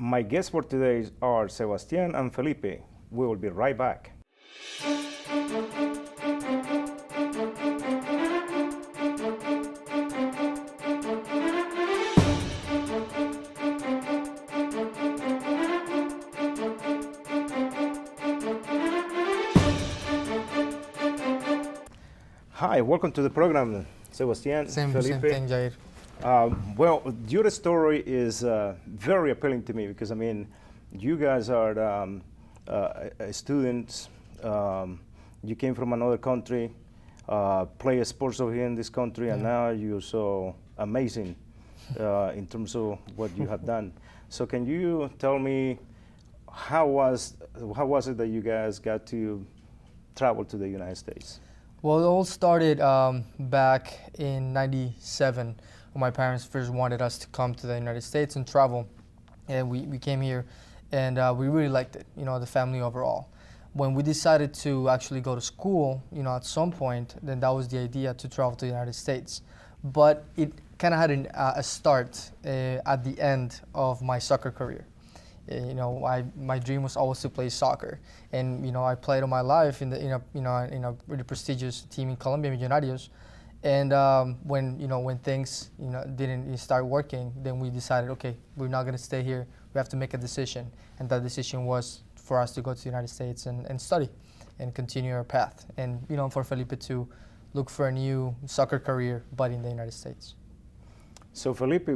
My guests for today are Sebastian and Felipe. We will be right back. Hi, welcome to the program, Sebastian, Same Felipe. thing, Jair. Well, your story is very appealing to me because, I mean, you guys are students. You came from another country, play sports over here in this country, and now you're so amazing in terms of what you have done. So can you tell me how was it that you guys got to travel to the United States? Well, it all started back in '97 when my parents first wanted us to come to the United States and travel. And we came here and we really liked it, the family overall. When we decided to actually go to school, at some point, then that was the idea to travel to the United States. But it kind of had a start at the end of my soccer career. My dream was always to play soccer, and I played all my life in a really prestigious team in Colombia, Millonarios. And when things didn't start working, then we decided, okay, we're not going to stay here. We have to make a decision, and that decision was for us to go to the United States and study, and continue our path, and for Felipe to look for a new soccer career, but in the United States. So Felipe,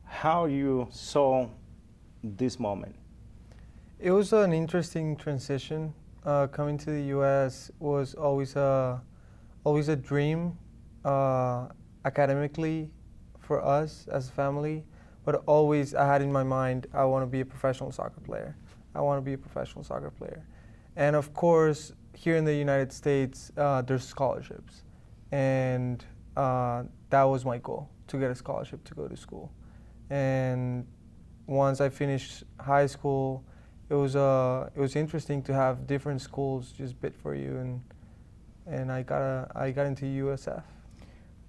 how you saw this moment? It was an interesting transition. Coming to the U.S. was always a dream academically for us as a family, but always I had in my mind, I want to be a professional soccer player. I want to be a professional soccer player. And of course, here in the United States, there's scholarships. And that was my goal, to get a scholarship to go to school. And once I finished high school, it was interesting to have different schools just bid for you, and I got into USF.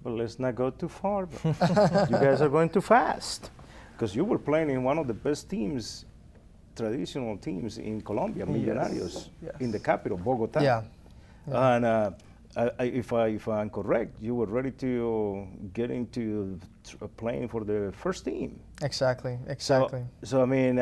But let's not go too far. You guys are going too fast, because you were playing in one of the best teams, traditional teams in Colombia, Millonarios, Yes. in the capital, Bogota. Yeah. And if I'm correct, you were ready to get into playing for the first team. Exactly. So I mean,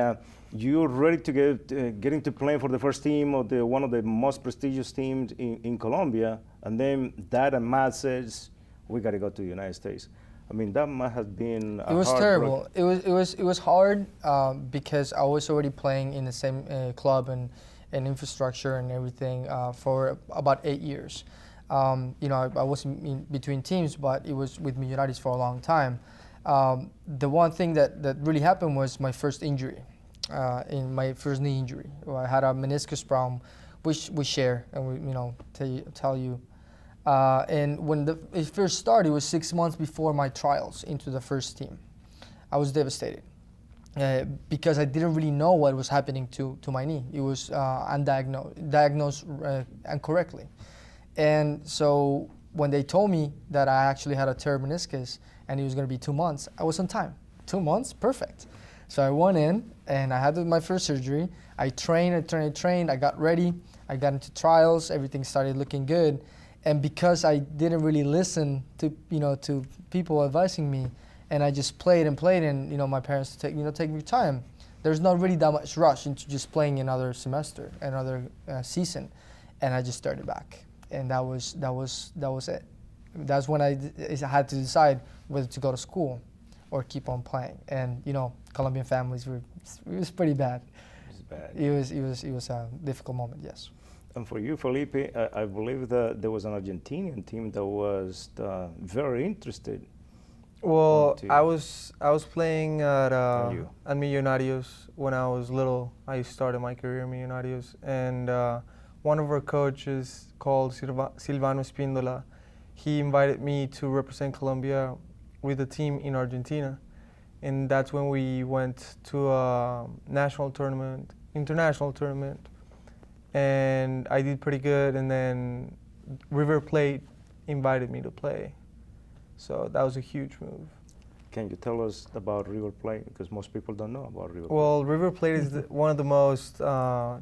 you're ready to get into playing for the first team of one of the most prestigious teams in Colombia, and then Dad and Matt says, we got to go to the United States. I mean, that must have been It was hard terrible. road. It was hard because I was already playing in the same club and infrastructure and everything for about 8 years. I was in between teams, but it was with Millonarios for a long time. The one thing that really happened was my first injury, in my first knee injury. I had a meniscus problem, which we share and we tell you. And when it first started, it was 6 months before my trials into the first team. I was devastated because I didn't really know what was happening to my knee. It was diagnosed incorrectly. And so when they told me that I actually had a tear meniscus and it was going to be 2 months, I was on time. 2 months, perfect. So I went in and I had my first surgery. I trained, I got ready, I got into trials, everything started looking good. And because I didn't really listen to people advising me, and I just played, and my parents take me time. There's not really that much rush into just playing another semester, another season, and I just started back. And that was it. That's when I had to decide whether to go to school or keep on playing. And Colombian families it was pretty bad. It was a difficult moment, yes. And for you, Felipe, I believe that there was an Argentinian team that was very interested. Well, I was playing at Millonarios when I was little. I started my career in Millonarios, and one of our coaches called Silvano Espíndola, he invited me to represent Colombia with a team in Argentina, and that's when we went to a international tournament, and I did pretty good, and then River Plate invited me to play. So that was a huge move. Can you tell us about River Plate? Because most people don't know about River Plate. Well, River Plate is one of the most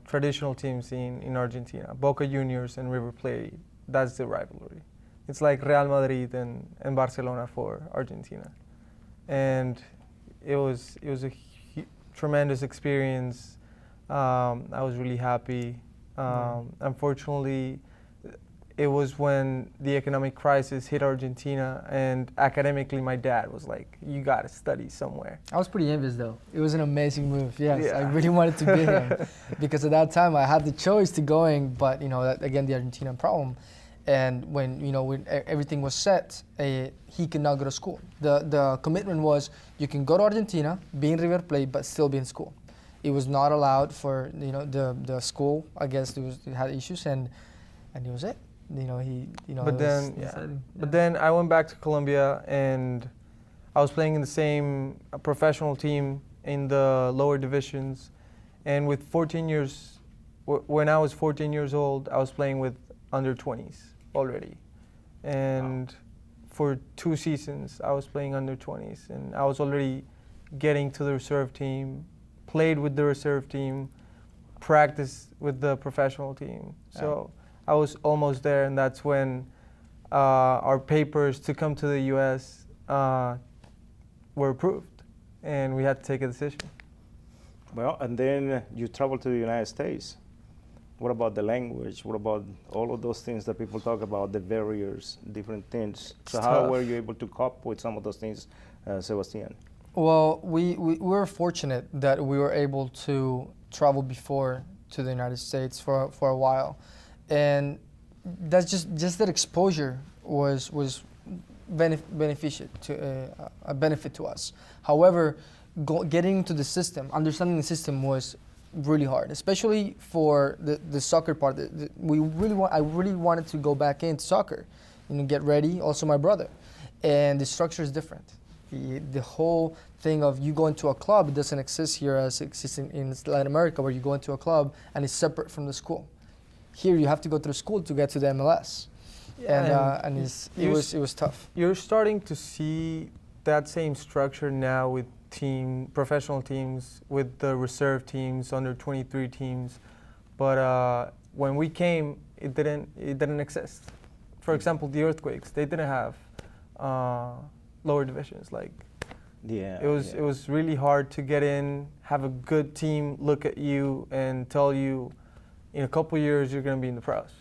traditional teams in Argentina. Boca Juniors and River Plate, that's the rivalry. It's like Real Madrid and Barcelona for Argentina. And it was a tremendous experience. I was really happy. Unfortunately, it was when the economic crisis hit Argentina, and academically my dad was like, you got to study somewhere. I was pretty envious though. It was an amazing move. Yes, Yeah. I really wanted to beat him because at that time I had the choice to going, but that, again, the Argentinian problem. And when when everything was set, he could not go to school. The commitment was you can go to Argentina, be in River Plate, but still be in school. It was not allowed for the school. I guess it had issues, and it was it. But then I went back to Colombia, and I was playing in the same professional team in the lower divisions. And with 14 years, when I was 14 years old, I was playing with under 20s already. And for 2 seasons, I was playing under 20s, and I was already getting to the reserve team, played with the reserve team, practiced with the professional team. So I was almost there, and that's when our papers to come to the U.S. Were approved, and we had to take a decision. Well, and then you traveled to the United States. What about the language? What about all of those things that people talk about, the barriers, different things? So how were you able to cope with some of those things, Sebastian? Well, we were fortunate that we were able to travel before to the United States for a while. And that's just that exposure was beneficial to a benefit to us. However, getting into the system, understanding the system was really hard, especially for the soccer part. I really wanted to go back into soccer, get ready. Also, my brother, and the structure is different. The whole thing of you go into a club, it doesn't exist here as it exists in Latin America, where you go into a club and it's separate from the school. Here you have to go through school to get to the MLS, and it was tough. You're starting to see that same structure now with professional teams, with the reserve teams, under 23 teams, but when we came, it didn't exist. For example, the Earthquakes, they didn't have lower divisions. It was really hard to get in, have a good team look at you and tell you, in a couple years you're going to be in the pros.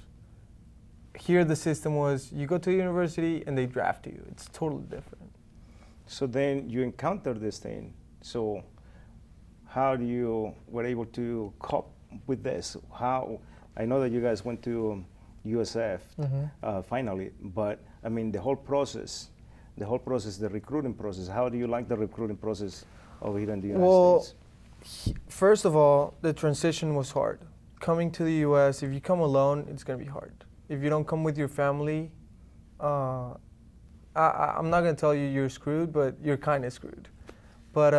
Here the system was you go to the university and they draft you. It's totally different. So then you encountered this thing. So how do you were able to cope with this? How I know that you guys went to USF finally, but I mean the whole process, the recruiting process. How do you like the recruiting process over here in the United States? First of all, the transition was hard. Coming to the U.S., if you come alone, it's going to be hard. If you don't come with your family, I'm not going to tell you you're screwed, but you're kind of screwed. But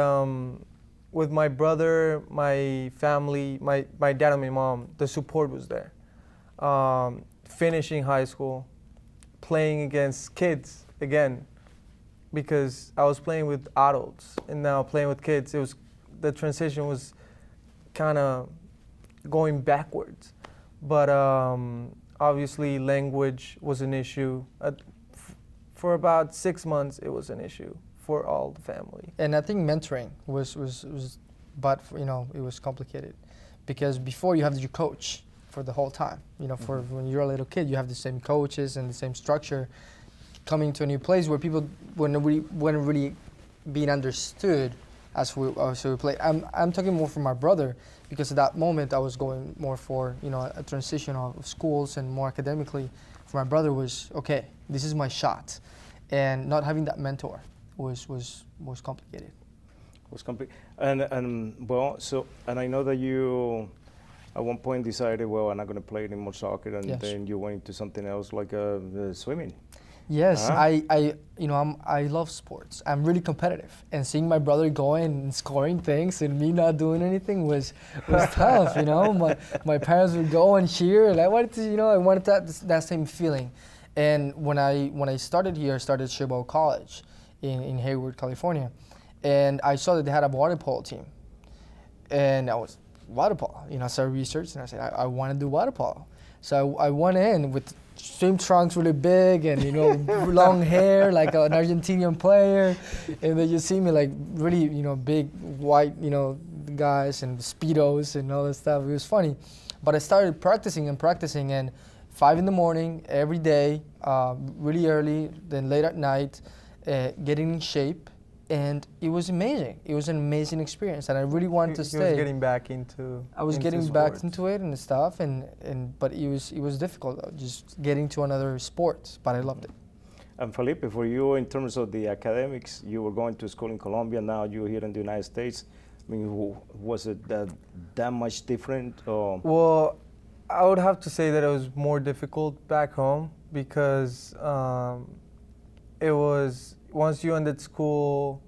with my brother, my family, my dad and my mom, the support was there. Finishing high school, playing against kids again, because I was playing with adults and now playing with kids. The transition was kind of going backwards. But obviously language was an issue. For about 6 months, it was an issue for all the family. And I think mentoring was but it was complicated, because before you have your coach for the whole time. For when you're a little kid, you have the same coaches and the same structure. Coming to a new place where people weren't really being understood as we played. I'm talking more for my brother, because at that moment I was going more for a transition of schools and more academically. For my brother was okay. This is my shot, and not having that mentor was complicated. Was complicated, and I know that you at one point decided, well, I'm not going to play any more soccer, and then you went into something else like swimming. Yes, I love sports. I'm really competitive, and seeing my brother going and scoring things and me not doing anything was tough. My parents would go and cheer, and I wanted that same feeling. And when I started here, I started Chabot College in Hayward, California, and I saw that they had a water polo team, and I was water polo. I started researching, and I said I want to do water polo. So I went in with swim trunks really big and long hair like an Argentinian player, and then you see me like really big white guys and speedos and all that stuff. It was funny, but I started practicing, and 5 in the morning every day, really early, then late at night, getting in shape, and it was amazing. It was an amazing experience, and I really wanted to stay. He was getting back into. I was getting back into it and stuff, but it was difficult just getting to another sport, but I loved it. And Felipe, for you, in terms of the academics, you were going to school in Colombia, now you're here in the United States. I mean, was it that much different? Or? Well, I would have to say that it was more difficult back home because it was, once you ended school,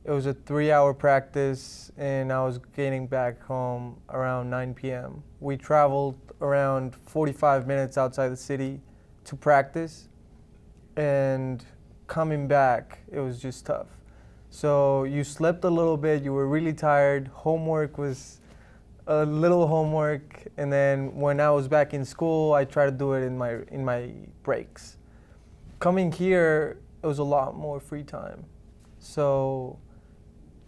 it was a 3-hour practice, and I was getting back home around 9 p.m. We traveled around 45 minutes outside the city to practice, and coming back, it was just tough. So you slept a little bit, you were really tired, homework was a little homework, and then when I was back in school, I tried to do it in my breaks. Coming here, it was a lot more free time. So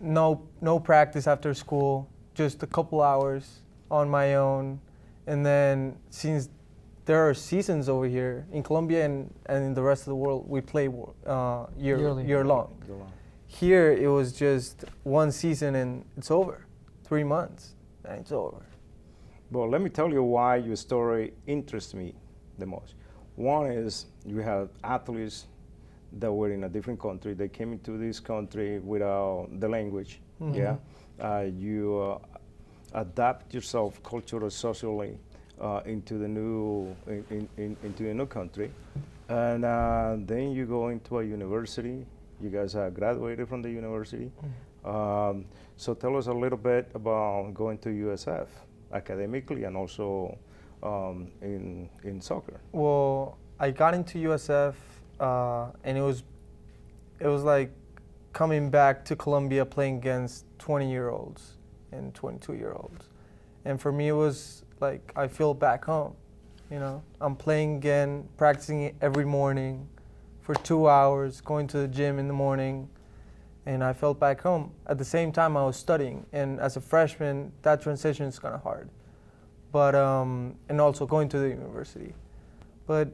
no practice after school, just a couple hours on my own. And then since there are seasons over here, in Colombia and in the rest of the world, we play year long. Here, it was just one season and it's over. 3 months and it's over. Well, let me tell you why your story interests me the most. One is you have athletes that were in a different country. They came into this country without the language. Mm-hmm. You adapt yourself culturally, socially into the new into a new country, and then you go into a university. You guys are graduated from the university. Mm-hmm. So tell us a little bit about going to USF academically and also in soccer. Well, I got into USF. And it was like coming back to Colombia playing against 20-year-olds and 22-year-olds. And for me, it was like I feel back home. I'm playing again, practicing every morning for 2 hours, going to the gym in the morning, and I felt back home. At the same time, I was studying, and as a freshman, that transition is kind of hard. But and also going to the university. But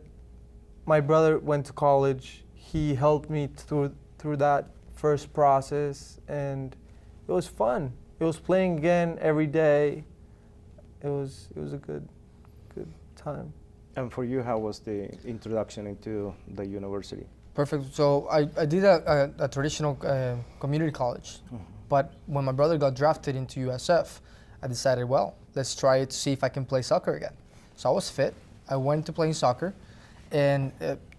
my brother went to college. He helped me through that first process, and it was fun. It was playing again every day. It was a good time. And for you, how was the introduction into the university? Perfect. So I did a traditional community college, mm-hmm. But when my brother got drafted into USF, I decided, well, let's try it to see if I can play soccer again. So I was fit. I went to playing soccer. And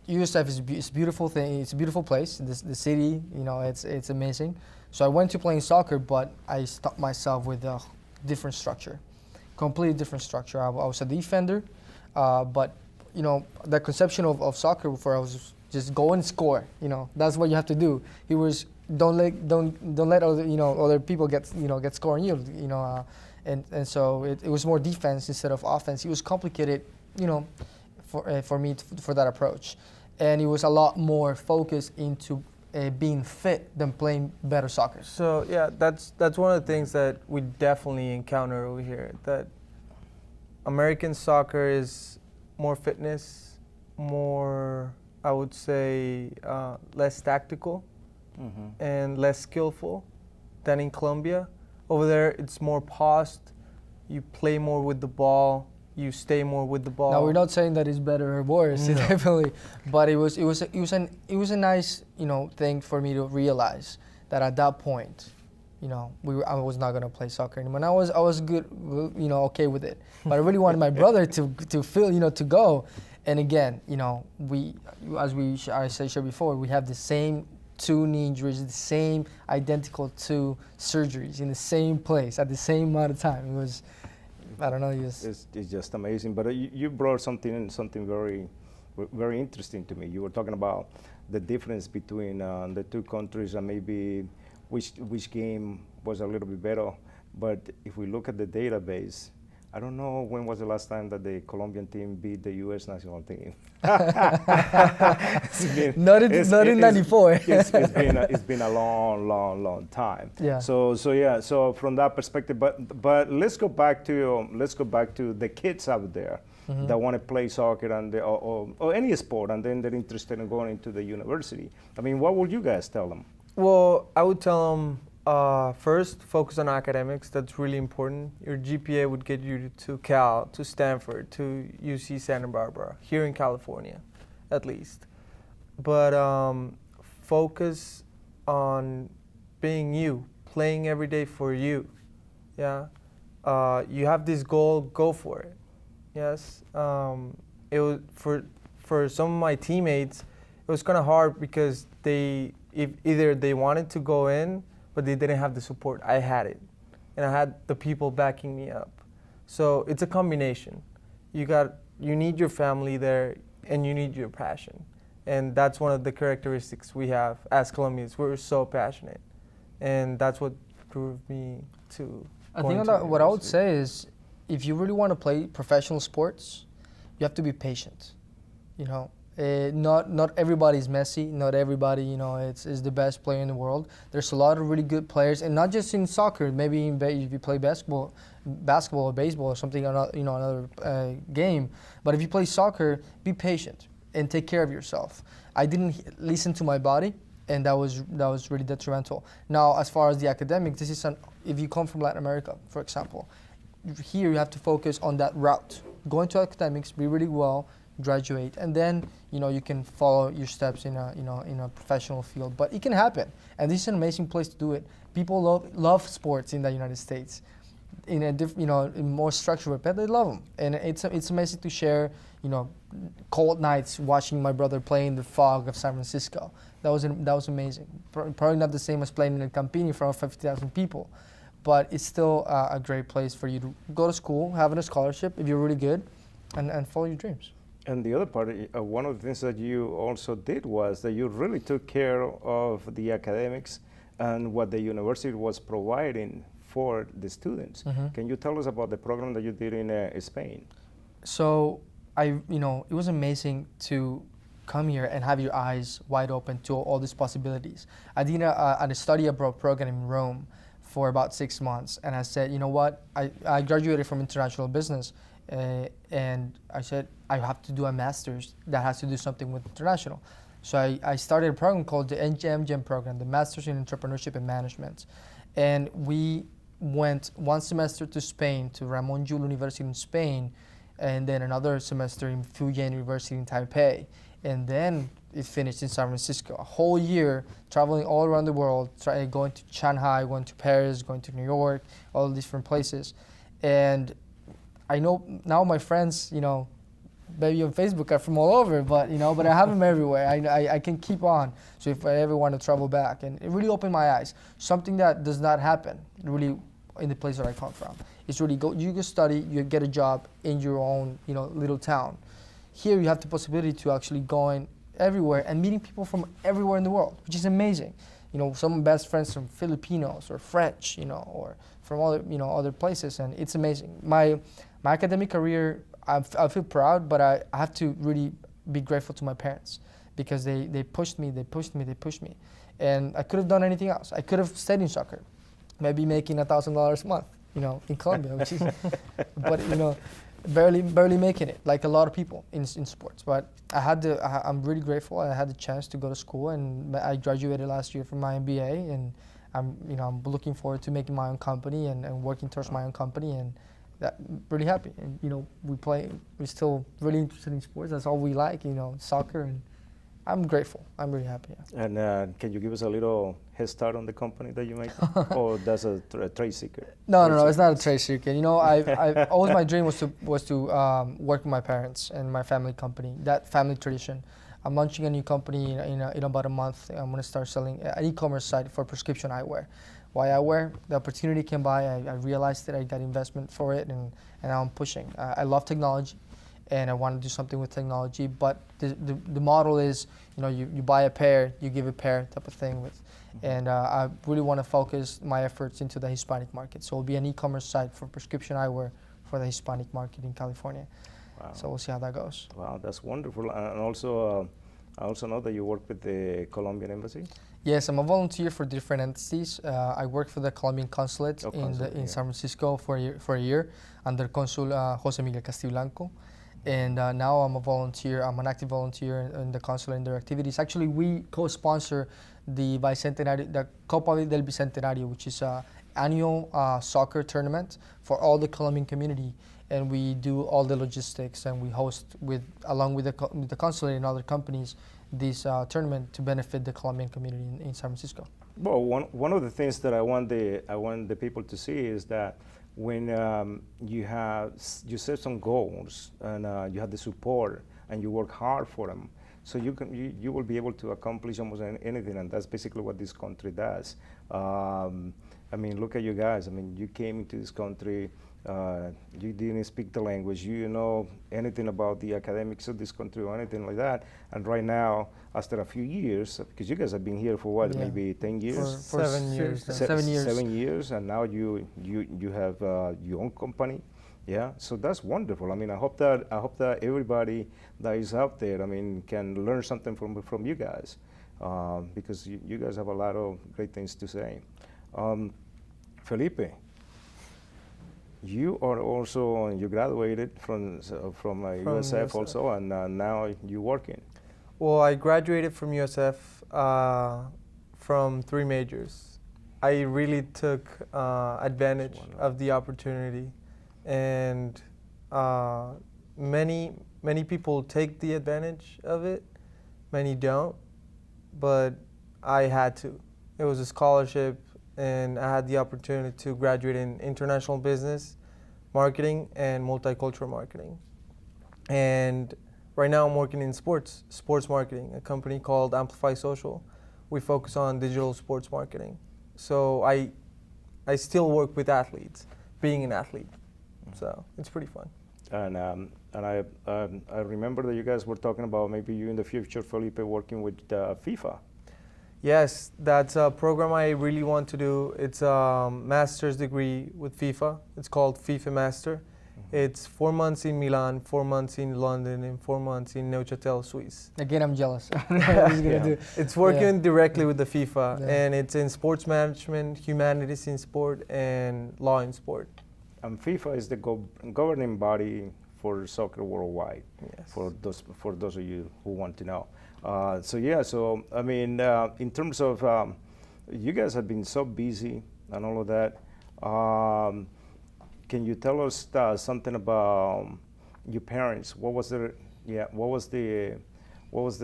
USF is a beautiful thing. It's a beautiful place. The city, it's amazing. So I went to playing soccer, but I stopped myself with a different structure, completely different structure. I was a defender, but the conception of soccer where I was just go and score. That's what you have to do. He was don't let other people get score on you. And so it was more defense instead of offense. It was complicated, for me for that approach, and it was a lot more focused into being fit than playing better soccer. So yeah, that's one of the things that we definitely encounter over here. That American soccer is more fitness, more, I would say, less tactical, mm-hmm. and less skillful than in Colombia. Over there, it's more paused. You play more with the ball. You stay more with the ball. Now, we're not saying that it's better or worse, no. Definitely, but it was a nice thing for me to realize that at that point, I was not gonna play soccer anymore. And I was good, okay with it. But I really wanted my brother to feel, to go. And again, I said before, we have the same 2 knee injuries, the same identical 2 surgeries in the same place at the same amount of time. It was, I don't know. It's just amazing. But you brought something very were very interesting to me. You were talking about the difference between the two countries and maybe which game was a little bit better. But if we look at the database, I don't know when was the last time that the Colombian team beat the U.S. national team. Not in '94. It's been a long time. Yeah. So from that perspective, but let's go back to the kids out there that want to play soccer and or any sport, and then they're interested in going into the university. I mean, what would you guys tell them? Well, I would tell them first, focus on academics. That's really important. Your GPA would get you to Cal, to Stanford, to UC Santa Barbara, here in California, at least. But focus on being you, playing every day for you. Yeah. You have this goal, go for it. Yes. It was for some of my teammates, it was kind of hard because either they wanted to go in, but they didn't have the support. I had it, and I had the people backing me up. So it's a combination. You need your family there, and you need your passion, and that's one of the characteristics we have as Colombians. We're so passionate, and that's what drove me to. I think what I would say is, if you really want to play professional sports, you have to be patient. You know. Not everybody's Messi. Not everybody, is the best player in the world. There's a lot of really good players, and not just in soccer. Maybe if you play basketball or baseball or something, another game. But if you play soccer, be patient and take care of yourself. I didn't listen to my body, and that was really detrimental. Now, as far as the academics, if you come from Latin America, for example, here you have to focus on that route. Go into academics, be really well, graduate, and then you can follow your steps in a professional field. But it can happen, and this is an amazing place to do it. People love sports in the United States, in more structured, but they love them, and it's amazing to share cold nights watching my brother play in the fog of San Francisco. That was amazing. Probably not the same as playing in El Campín in front of 50,000 people, but it's still a great place for you to go to school, having a scholarship if you're really good, and follow your dreams. And the other part, one of the things that you also did was that you really took care of the academics and what the university was providing for the students. Mm-hmm. Can you tell us about the program that you did in Spain? So it was amazing to come here and have your eyes wide open to all these possibilities. I did a study abroad program in Rome for about 6 months, and I said, you know what, I graduated from international business. And I said, I have to do a master's that has to do something with international. So I started a program called the MGM program, the Masters in Entrepreneurship and Management. And we went one semester to Spain, to Ramon Llull University in Spain, and then another semester in Fujian University in Taipei. And then it finished in San Francisco. A whole year traveling all around the world, going to Shanghai, going to Paris, going to New York, all different places. And I know now my friends, maybe on Facebook are from all over, but I have them everywhere. I can keep on. So if I ever want to travel back, and it really opened my eyes. Something that does not happen really in the place that I come from. It's really you go study, you get a job in your own little town. Here you have the possibility to actually going everywhere and meeting people from everywhere in the world, which is amazing. Some of my best friends from Filipinos or French, or from other places, and it's amazing. My academic career, I feel proud, but I have to really be grateful to my parents because they pushed me, and I could have done anything else. I could have stayed in soccer, maybe making $1,000 a month, in Colombia, which is, but barely making it, like a lot of people in sports. But I'm really grateful. I had the chance to go to school, and I graduated last year from my MBA, and I'm looking forward to making my own company and working towards my own company, and really happy. And we're still really interested in sports. That's all we like, soccer, and I'm grateful. I'm really happy. Yeah. And can you give us a little head start on the company that you make? Or that's a trade secret? No, it's not a trade secret. I always my dream was to work with my parents and my family company, that family tradition. I'm launching a new company in about a month. I'm going to start selling an e-commerce site for prescription eyewear. Why eyewear? The opportunity came by. I realized that I got investment for it, and now I'm pushing. I love technology, and I want to do something with technology. But the model is, you buy a pair, you give a pair type of thing with. And I really want to focus my efforts into the Hispanic market. So it'll be an e-commerce site for prescription eyewear for the Hispanic market in California. Wow. So we'll see how that goes. Wow, that's wonderful. And also, I also know that you work with the Colombian embassy. Yes, I'm a volunteer for different entities. I work for the Colombian consulate in San Francisco for a year under Consul Jose Miguel Castiblanco. And now I'm a volunteer. I'm an active volunteer in the consulate and their activities. Actually, we co-sponsor the Copa del Bicentenario, which is an annual soccer tournament for all the Colombian community. And we do all the logistics, and we host along with the consulate and other companies this tournament to benefit the Colombian community in San Francisco. Well, one of the things that I want the people to see is that when you set some goals and you have the support and you work hard for them, so you will be able to accomplish almost anything, and that's basically what this country does. I mean, look at you guys. I mean, you came into this country. You didn't speak the language, you know anything about the academics of this country or anything like that. And right now, after a few years, because you guys have been here for what, maybe 10 years? For 7 years. 7 years. 7 years, and now you have your own company. Yeah, so that's wonderful. I mean, I hope that everybody that is out there, I mean, can learn something from you guys, because you guys have a lot of great things to say. Felipe, you are also, you graduated from USF also, and now you're working. Well, I graduated from USF from 3 majors. I really took advantage of the opportunity, and many people take the advantage of it, many don't, but I had to. It was a scholarship, and I had the opportunity to graduate in international business, marketing, and multicultural marketing. And right now I'm working in sports marketing, a company called Amplify Social. We focus on digital sports marketing. So I still work with athletes, being an athlete. So it's pretty fun. And I remember that you guys were talking about maybe you in the future, Felipe, working with FIFA. Yes, that's a program I really want to do. It's a master's degree with FIFA. It's called FIFA Master. It's 4 months in Milan, 4 months in London, and 4 months in Neuchâtel, Swiss. Again, I'm jealous. Do. It's working directly with the FIFA, and it's in sports management, humanities in sport, and law in sport. And FIFA is the governing body for soccer worldwide. Yes. For those of you who want to know. So I mean, in terms of you guys have been so busy and all of that. Can you tell us something about your parents? What was the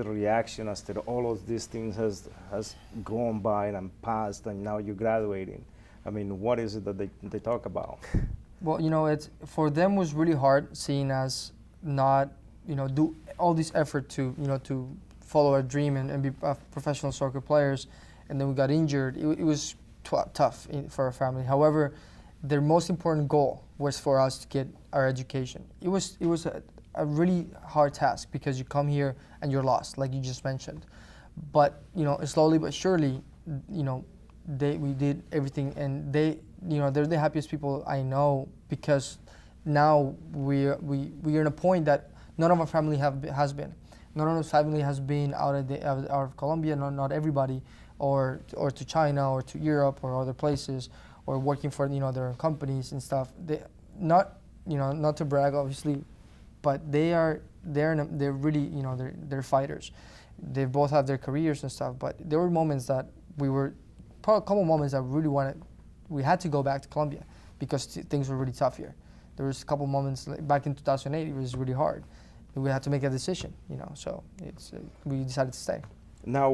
reaction after all of these things has gone by and passed, and now you're graduating? I mean, what is it that they talk about? Well, it's for them was really hard seeing us not, do all this effort to follow our dream and be professional soccer players, and then we got injured. It was tough for our family. However, their most important goal was for us to get our education. It was a really hard task because you come here and you're lost, like you just mentioned. But slowly but surely, we did everything, and they're the happiest people I know, because now we're in a point that none of our family has been. None of our family has been out of Colombia. Not everybody, or to China or to Europe or other places, or working for their own companies and stuff. Not to brag, obviously, but they're really they're fighters. They both have their careers and stuff. But there were moments that probably a couple moments that we had to go back to Colombia because things were really tough here. There was a couple moments back in 2008. It was really hard. We had to make a decision, so we decided to stay. Now,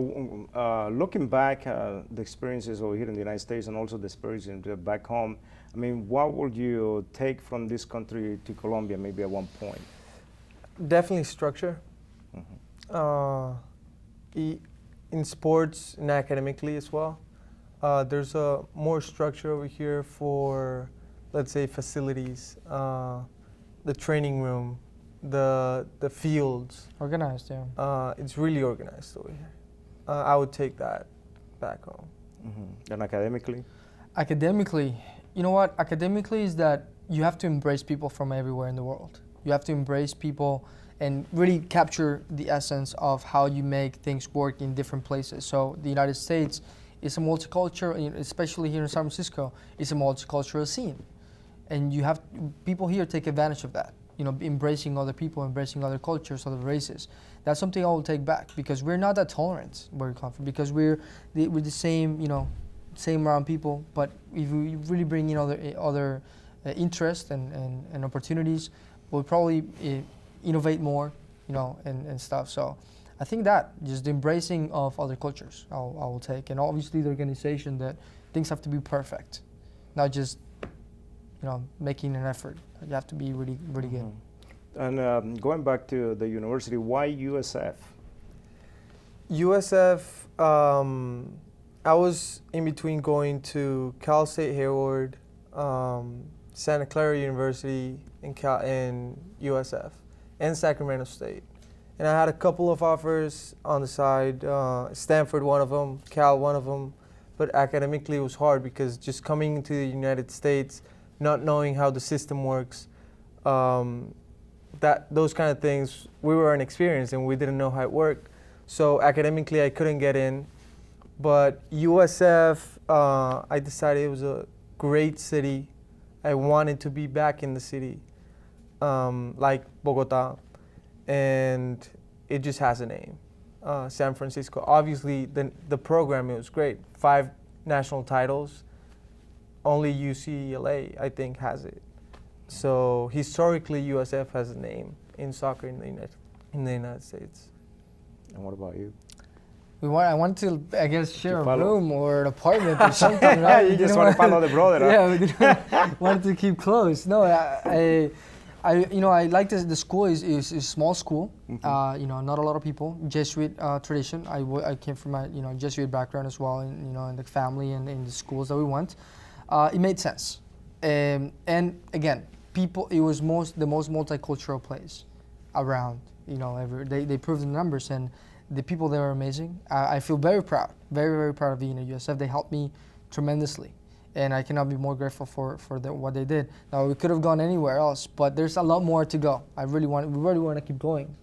looking back, the experiences over here in the United States and also the experience back home, I mean, what would you take from this country to Colombia maybe at one point? Definitely structure. In sports and academically as well. There's a more structure over here for, let's say, facilities, the training room, the fields. Organized, yeah. It's really organized over here. I would take that back home. And academically? Academically, you know what? Academically is that you have to embrace people from everywhere in the world. You have to embrace people and really capture the essence of how you make things work in different places. So the United States is a multicultural, especially here in San Francisco, it's a multicultural scene. And you have, people here take advantage of that. You know, embracing other people, embracing other cultures, other races. That's something I will take back because we're not that tolerant where we come from, because we're the same, you know, same around people. But if we really bring in other interests and opportunities, we'll probably innovate more, you know, and stuff. So I think that just the embracing of other cultures I will take, and obviously the organization that things have to be perfect, not just, you know, making an effort. You have to be really, really good. And going back to the university, why USF? USF, I was in between going to Cal State Hayward, Santa Clara University, and USF, and Sacramento State. And I had a couple of offers on the side, Stanford one of them, Cal one of them, but academically it was hard because just coming to the United States, not knowing how the system works, those kind of things, we were inexperienced and we didn't know how it worked. So academically I couldn't get in, but USF, I decided it was a great city. I wanted to be back in the city, like Bogota, and it just has a name, San Francisco. Obviously, the program, it was great. 5 national titles. Only UCLA, I think, has it. So historically, USF has a name in soccer in the United States. And what about you? I want to, I guess, share a follow. room or an apartment or something, right? You We just didn't want to follow the brother, huh? Yeah, we didn't want to keep close. No, you know, I like the school is small school. You know, not a lot of people. Jesuit tradition. I came from a Jesuit background as well, in the family and in the schools that we went. It made sense, and again, people. It was the most multicultural place around. You know, they proved the numbers, and the people there are amazing. I feel very proud, very, very proud of being at USF. They helped me tremendously, and I cannot be more grateful for what they did. Now, we could have gone anywhere else, but there's a lot more to go. We really want to keep going.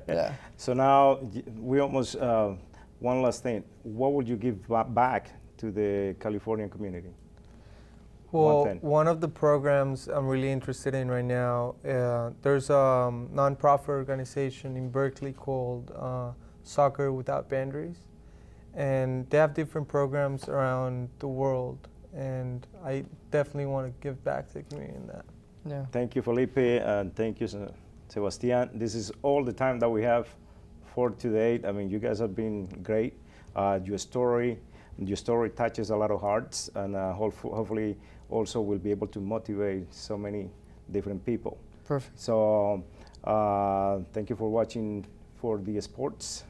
Yeah. So now, we almost, one last thing. What would you give back to the Californian community? Well, one of the programs I'm really interested in right now, there's a nonprofit organization in Berkeley called Soccer Without Boundaries, and they have different programs around the world, and I definitely want to give back to the community in that. Yeah. Thank you, Felipe, and thank you, Sebastian. This is all the time that we have for today. I mean, you guys have been great. Your story touches a lot of hearts, and hopefully also will be able to motivate so many different people. Perfect. So thank you for watching for the sports.